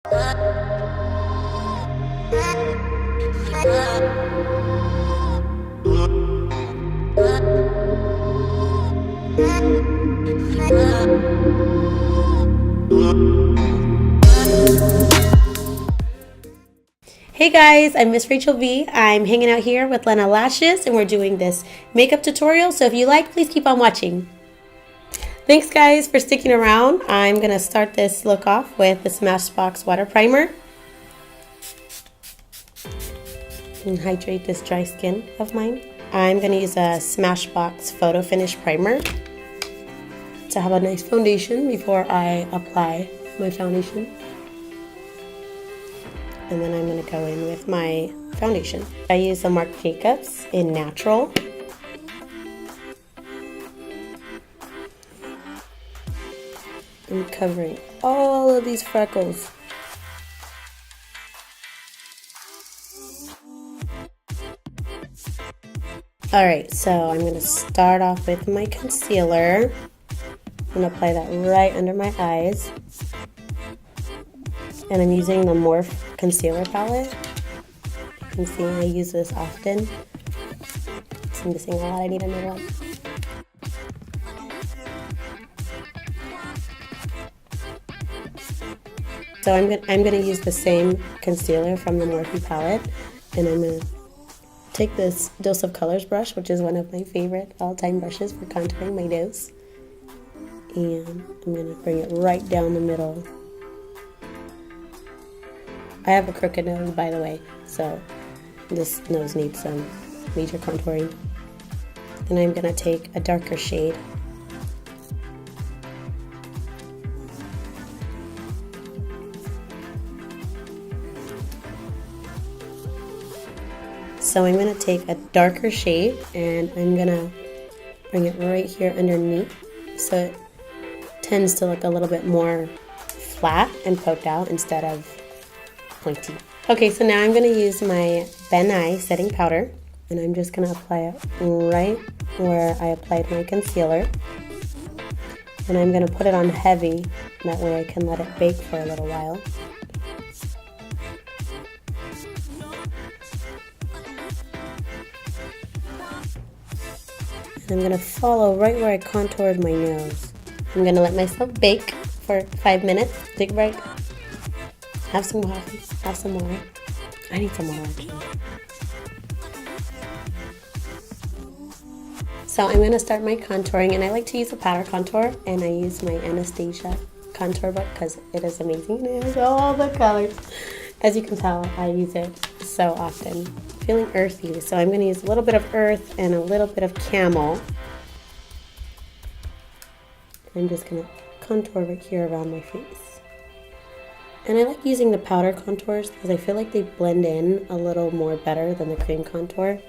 Hey guys, I'm Miss Rachel V. I'm hanging out here with Lena Lashes and we're doing this makeup tutorial. So if you like, please keep on watching. Thanks guys for sticking around. I'm going to start this look off with the Smashbox Water Primer. And hydrate this dry skin of mine. I'm going to use a Smashbox Photo Finish Primer to have a nice foundation before I apply my foundation. And then I'm going to go in with my foundation. I use the Marc Jacobs in Natural. I'm covering all of these freckles. Alright, so I'm going to start off with my concealer. I'm going to apply that right under my eyes. And I'm using the Morphe concealer palette. You can see I use this often. So I'm missing a lot, I need another one. So I'm gonna use the same concealer from the Morphe palette, and I'm gonna take this Dose of Colors brush, which is one of my favorite all-time brushes for contouring my nose, and I'm gonna bring it right down the middle. I have a crooked nose, by the way, so this nose needs some major contouring. And I'm gonna take a darker shade. So I'm gonna take a darker shade and I'm gonna bring it right here underneath so it tends to look a little bit more flat and poked out instead of pointy. Okay, so now I'm going to use my Ben Nye setting powder and I'm just going to apply it right where I applied my concealer. And I'm going to put it on heavy, that way I can let it bake for a little while. And I'm going to follow right where I contoured my nose. I'm going to let myself bake for 5 minutes. Take a break. Have some coffee, have some water. I need some water actually. So I'm going to start my contouring, and I like to use a powder contour, and I use my Anastasia contour book because it is amazing. It has all the colors. As you can tell, I use it so often. Feeling earthy, so I'm going to use a little bit of earth and a little bit of camel. I'm just going to contour right here around my face. And I like using the powder contours because I feel like they blend in a little more better than the cream contour.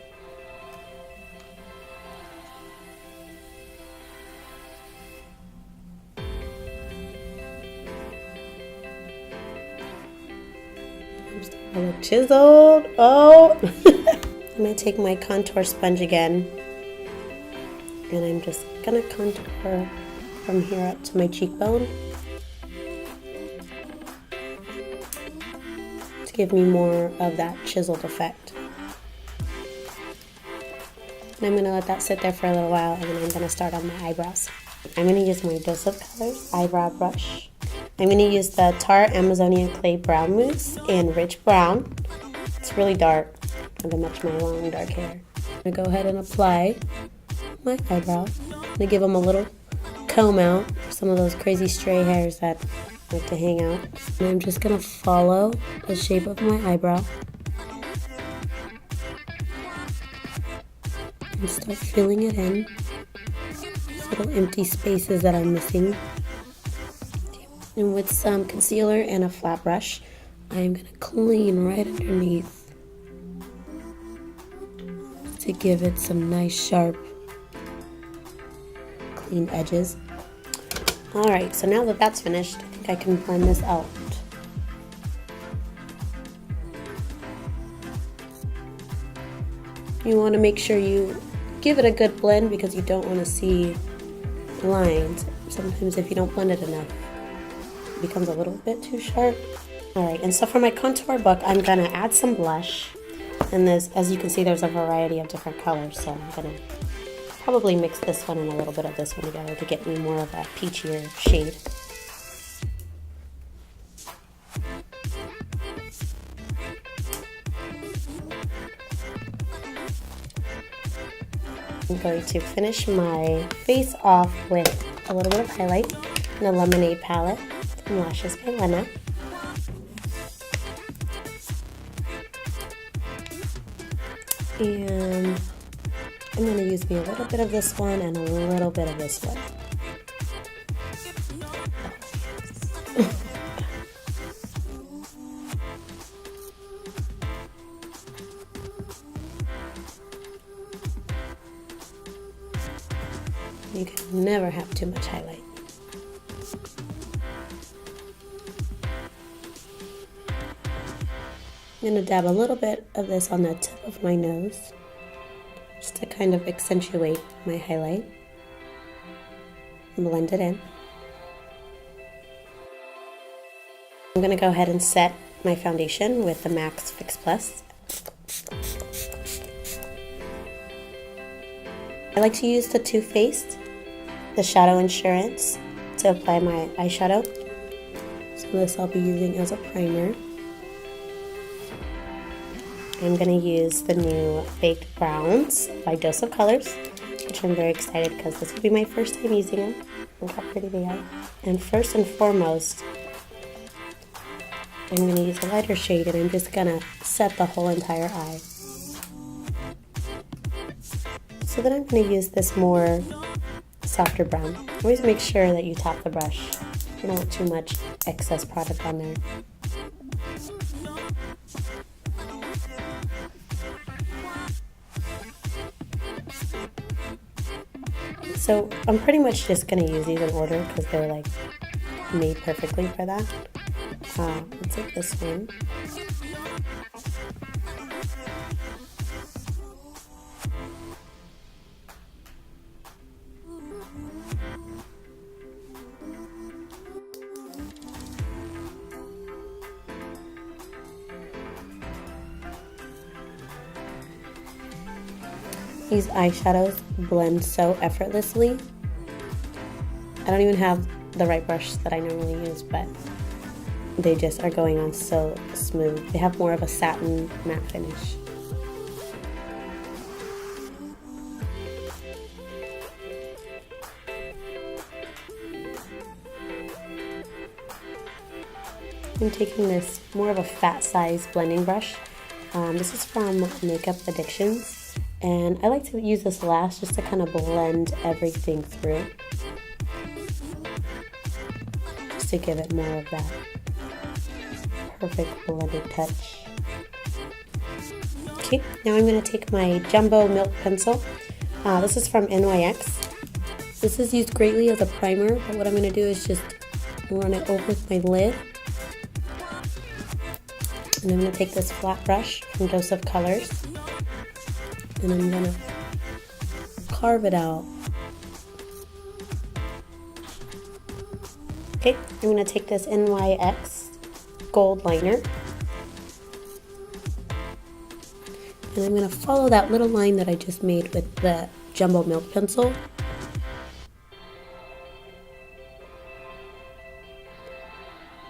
I'm starting to look chiseled. Oh! I'm going to take my contour sponge again. And I'm just going to contour from here up to my cheekbone. Give me more of that chiseled effect. And I'm going to let that sit there for a little while, and then I'm going to start on my eyebrows. I'm going to use my Dose of Colors eyebrow brush. I'm going to use the Tarte Amazonian Clay Brow Mousse in Rich Brown. It's really dark to match my long dark hair. I'm going to go ahead and apply my eyebrow. I'm going to give them a little comb out for some of those crazy stray hairs that like to hang out. And I'm just going to follow the shape of my eyebrow and start filling it in. These little empty spaces that I'm missing. And with some concealer and a flat brush, I'm going to clean right underneath to give it some nice sharp clean edges. Alright, so now that that's finished, I think I can blend this out. You want to make sure you give it a good blend because you don't want to see lines. Sometimes if you don't blend it enough, it becomes a little bit too sharp. Alright, and so for my contour book, I'm gonna add some blush. And this, as you can see, there's a variety of different colors, so I'm gonna probably mix this one and a little bit of this one together to get me more of a peachier shade. I'm going to finish my face off with a little bit of highlight in the Lemonade palette from Lashes by Lena. And I'm going to use me a little bit of this one and a little bit of this one. You can never have too much highlight. I'm going to dab a little bit of this on the tip of my nose, just to kind of accentuate my highlight. Blend it in. I'm going to go ahead and set my foundation with the MAC Fix Plus. I like to use the Too Faced, the Shadow Insurance, to apply my eyeshadow. So this I'll be using as a primer. I'm going to use the new Baked Browns by Dose of Colors, which I'm very excited because this will be my first time using them. Look how pretty they are. And first and foremost, I'm going to use a lighter shade, and I'm just going to set the whole entire eye. So then I'm going to use this more softer brown. Always make sure that you tap the brush. You don't want too much excess product on there. So I'm pretty much just going to use these in order because they're like made perfectly for that. Let's take this one. These eyeshadows blend so effortlessly. I don't even have the right brush that I normally use, but they just are going on so smooth. They have more of a satin matte finish. I'm taking this more of a fat size blending brush. This is from Makeup Addictions. And I like to use this last just to kind of blend everything through. Just to give it more of that perfect blended touch. Okay, now I'm going to take my Jumbo Milk Pencil. This is from NYX. This is used greatly as a primer, but what I'm going to do is just run it over with my lid. And I'm going to take this flat brush from Dose of Colors. And I'm going to carve it out. Okay, I'm going to take this NYX gold liner. And I'm going to follow that little line that I just made with the Jumbo Milk Pencil.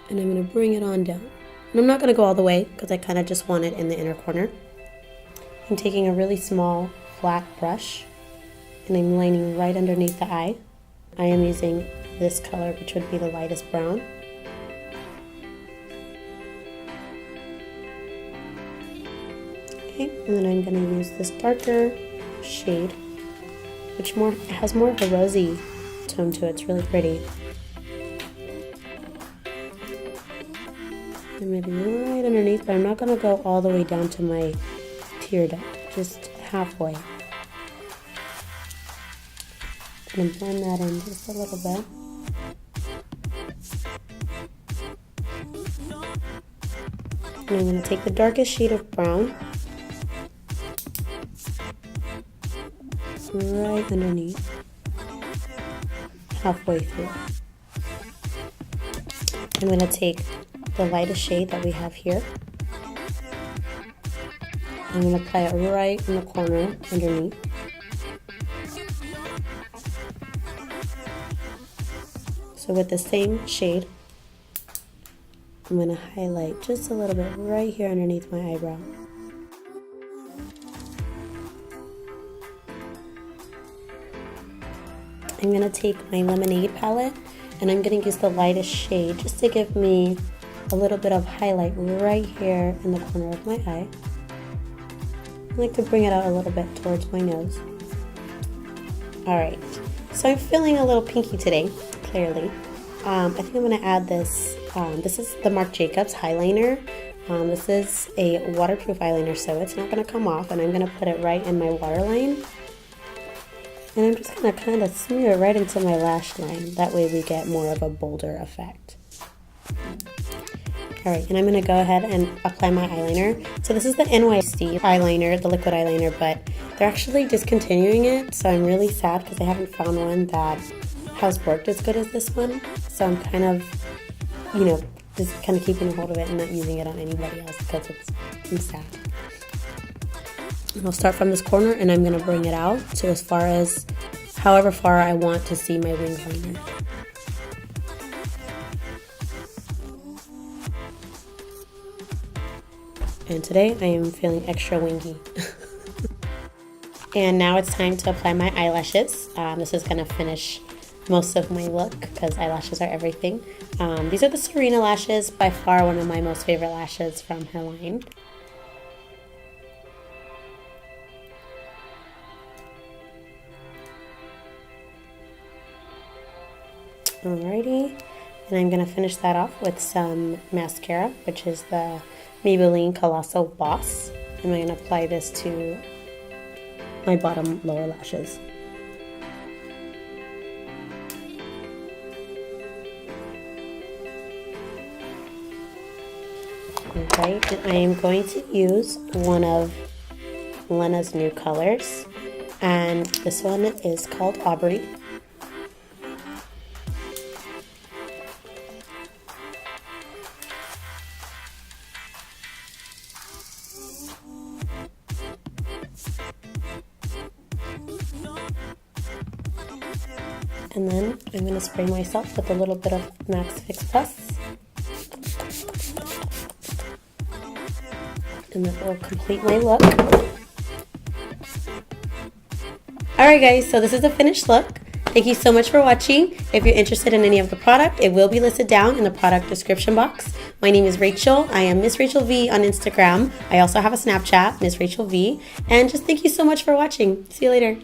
And I'm going to bring it on down. And I'm not going to go all the way because I kind of just want it in the inner corner. I'm taking a really small flat brush and I'm lining right underneath the eye. I am using this color, which would be the lightest brown. Okay, and then I'm going to use this darker shade, which has more of a rosy tone to it. It's really pretty. I'm going to be right underneath, but I'm not going to go all the way down to my tear duct, just halfway. I'm going to blend that in just a little bit. And I'm going to take the darkest shade of brown right underneath, halfway through. I'm going to take the lightest shade that we have here. I'm going to apply it right in the corner underneath. So with the same shade, I'm going to highlight just a little bit right here underneath my eyebrow. I'm going to take my Lemonade palette and I'm going to use the lightest shade just to give me a little bit of highlight right here in the corner of my eye. I like to bring it out a little bit towards my nose. Alright, so I'm feeling a little pinky today, clearly. I think I'm going to add this. This is the Marc Jacobs eyeliner. This is a waterproof eyeliner, so it's not going to come off, and I'm going to put it right in my waterline. And I'm just going to kind of smear it right into my lash line. That way we get more of a bolder effect. Alright, and I'm going to go ahead and apply my eyeliner. So this is the NYC eyeliner, the liquid eyeliner, but they're actually discontinuing it. So I'm really sad because I haven't found one that has worked as good as this one. So I'm kind of, you know, just kind of keeping a hold of it and not using it on anybody else because I'm sad. And I'll start from this corner and I'm going to bring it out to as far as, however far I want to see my wing liner. And today I am feeling extra wingy. And now it's time to apply my eyelashes. This is going to finish most of my look because eyelashes are everything. These are the Serena lashes, by far one of my most favorite lashes from her line. Alrighty, and I'm going to finish that off with some mascara, which is the Maybelline Colossal Boss. And I'm going to apply this to my bottom lower lashes. Alright, and I am going to use one of Lena's new colors, and this one is called Aubrey. And then I'm going to spray myself with a little bit of Max Fix Plus. And that will complete my look. Alright guys, so this is the finished look. Thank you so much for watching. If you're interested in any of the product, it will be listed down in the product description box. My name is Rachel. I am Miss Rachel V on Instagram. I also have a Snapchat, Miss Rachel V. And just thank you so much for watching. See you later.